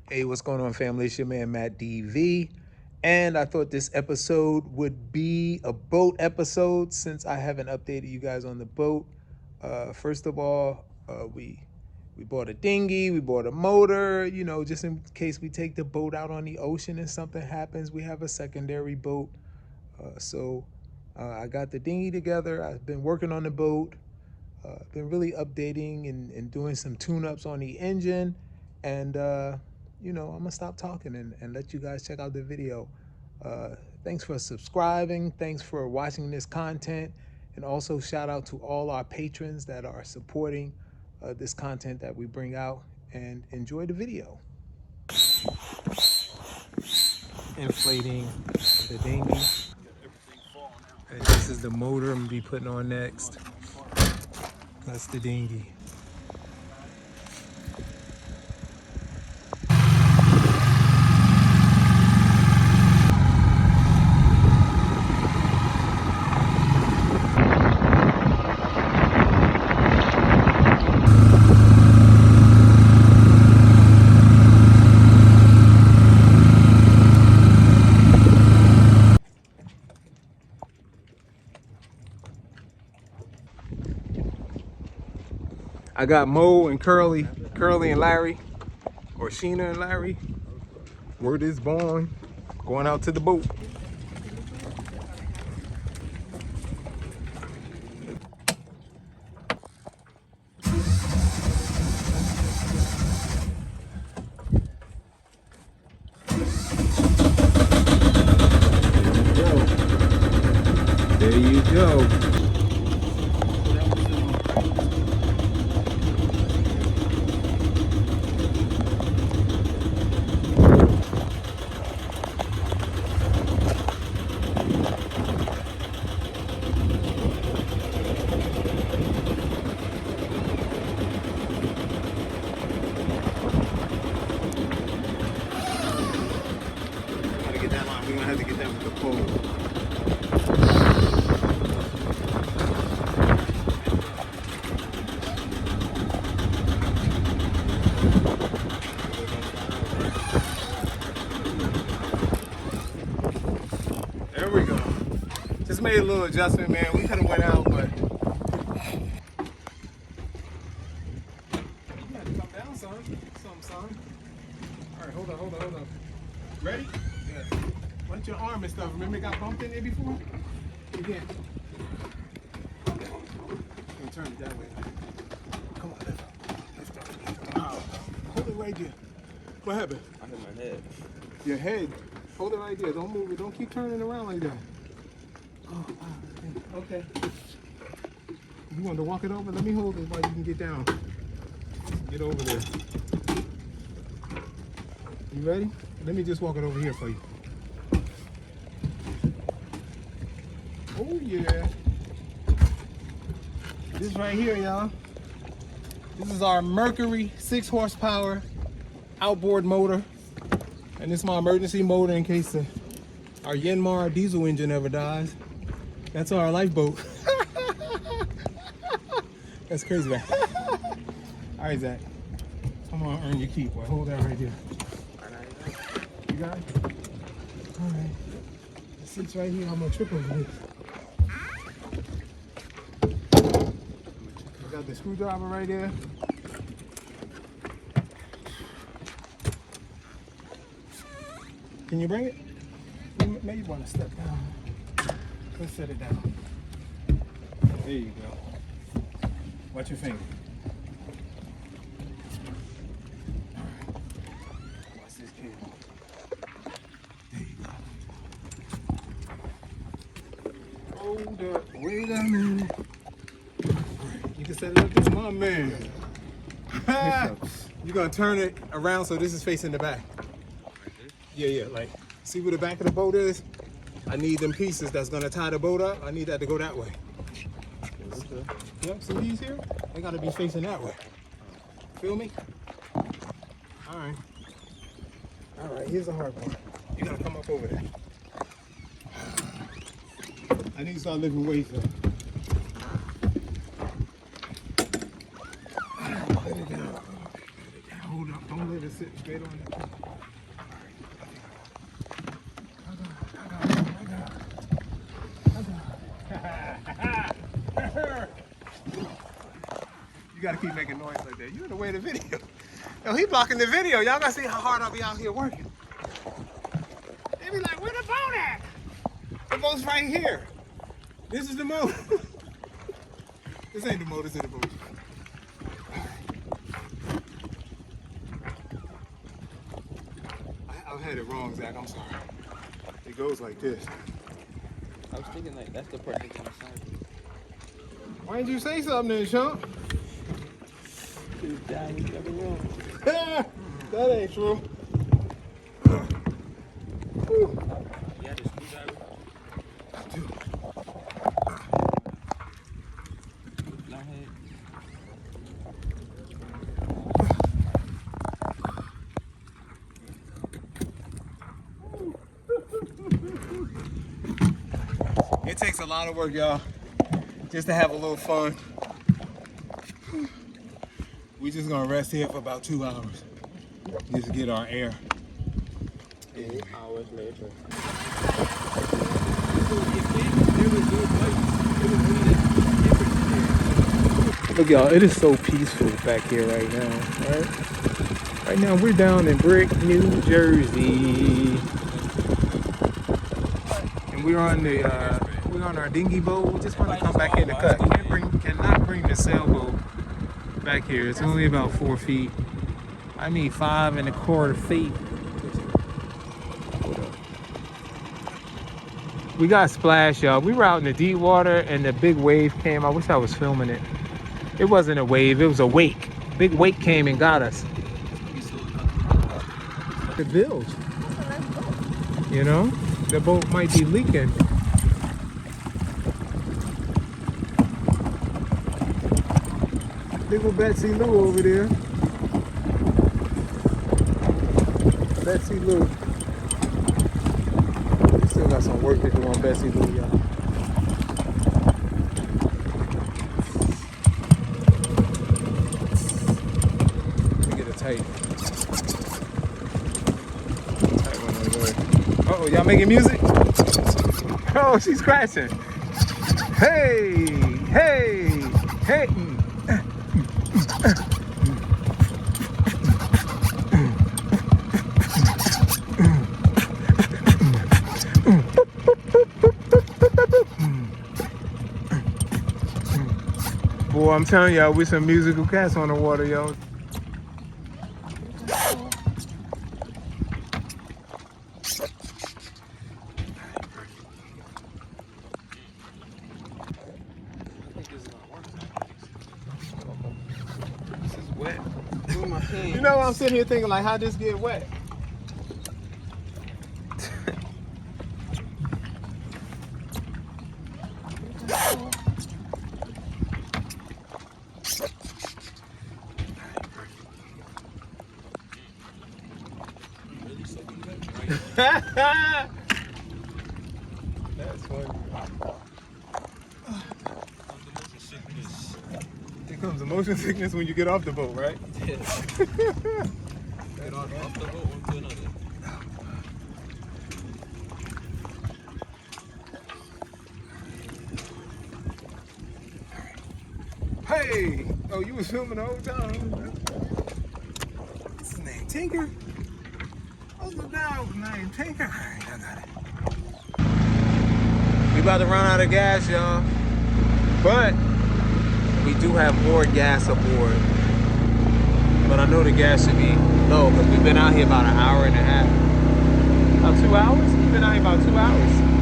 Hey, what's going on, family? It's your man, Matt DV. And I thought this episode would be a boat episode since I haven't updated you guys on the boat. First of all, we bought a dinghy, we bought a motor, just in case we take the boat out on the ocean and something happens, we have a secondary boat. So I got the dinghy together. I've been working on the boat. Been really updating and doing some tune-ups on the engine. And I'm gonna stop talking and let you guys check out the video. Thanks for subscribing. Thanks for watching this content. And also shout out to all our patrons that are supporting this content that we bring out. And enjoy the video. Inflating the dinghy. And this is the motor I'm gonna be putting on next. That's the dinghy. I got Mo and Curly and Larry, or Sheena and Larry. Word is born, going out to the boat. There you go. Gotta get that line. We're gonna have to get that with the pole. There we go. Just made a little adjustment, man. We could have went out, but you had to come down, son. Son. All right, hold on. Ready? Yeah. Watch your arm and stuff. Remember it got bumped in there before? Again. And turn it that way. Come on, lift up. Wow. Hold it right there. What happened? I hit my head. Your head. Hold it right there. Don't move it. Don't keep turning around like that. Oh, wow. Okay. You want to walk it over? Let me hold it while you can get down. Get over there. You ready? Let me just walk it over here for you. Oh, yeah. This right here, y'all. This is our Mercury 6 horsepower outboard motor. And this is my emergency motor in case our Yanmar diesel engine ever dies. That's our lifeboat. That's crazy, man. All right, Zach. Come on, earn your keep. Boy. Hold that right there. You got it? All right. It sits right here. I'm gonna trip over this. I got the screwdriver right there. Can you bring it? Maybe you want to step down. Let's set it down. There you go. Watch your finger. All right. Watch this cable. There you go. Hold up. Wait a minute. All right. You can set it up. This is my man. You're going to turn it around so this is facing the back. Yeah, like, see where the back of the boat is? I need them pieces that's gonna tie the boat up. I need that to go that way. Okay. Yep, see these here? They gotta be facing that way. Feel me? All right, here's the hard part. You gotta come up over there. I need to start lifting weights up. Put it down. Hold up, don't let it sit straight on it. You gotta keep making noise like that. You in the way of the video. Yo, he blocking the video. Y'all gotta see how hard I'll be out here working. They be like, where the boat at? The boat's right here. This is the motor. This ain't the motor, this is the boat. I had it wrong, Zach. I'm sorry. It goes like this. I was thinking like that's the part that's on the side. Why didn't you say something then, Sean? That ain't true. You had a screwdriver? I do. Go ahead. It takes a lot of work, y'all, just to have a little fun. We just gonna rest here for about 2 hours, just to get our air. 8 hours later. Look, y'all, it is so peaceful back here right now, right? Right now, we're down in Brick, New Jersey. And we're on our dinghy boat. We just want to come back here to cut. Cannot bring the sailboat back here. It's only about 4 feet. I need 5 1/4 feet. We got splashed, y'all. We were out in the deep water and the big wave came. I wish I was filming it. It wasn't a wave, it was a wake. Big wake came and got us. The bilge. You know? The boat might be leaking. Little Betsy Lou over there. Betsy Lou. We still got some work to do on Betsy Lou, y'all. Let me get it tight. Tight one over there. Uh-oh, y'all making music? Oh, she's scratching. Hey, hey, hey. Boy, I'm telling y'all, we some musical cats on the water, y'all. This is wet. Move my hand. You know, I'm sitting here thinking, like, how this get wet? That's funny. Here comes the motion sickness when you get off the boat, right? Get off the boat onto another. Hey! Oh, you was filming the whole time. What's his name? Tinker? What's the dog's name? Tinker? Alright, I got it. We about to run out of gas, y'all. But we do have more gas aboard. But I know the gas should be low because we've been out here about an hour and a half. About 2 hours? We've been out here about 2 hours.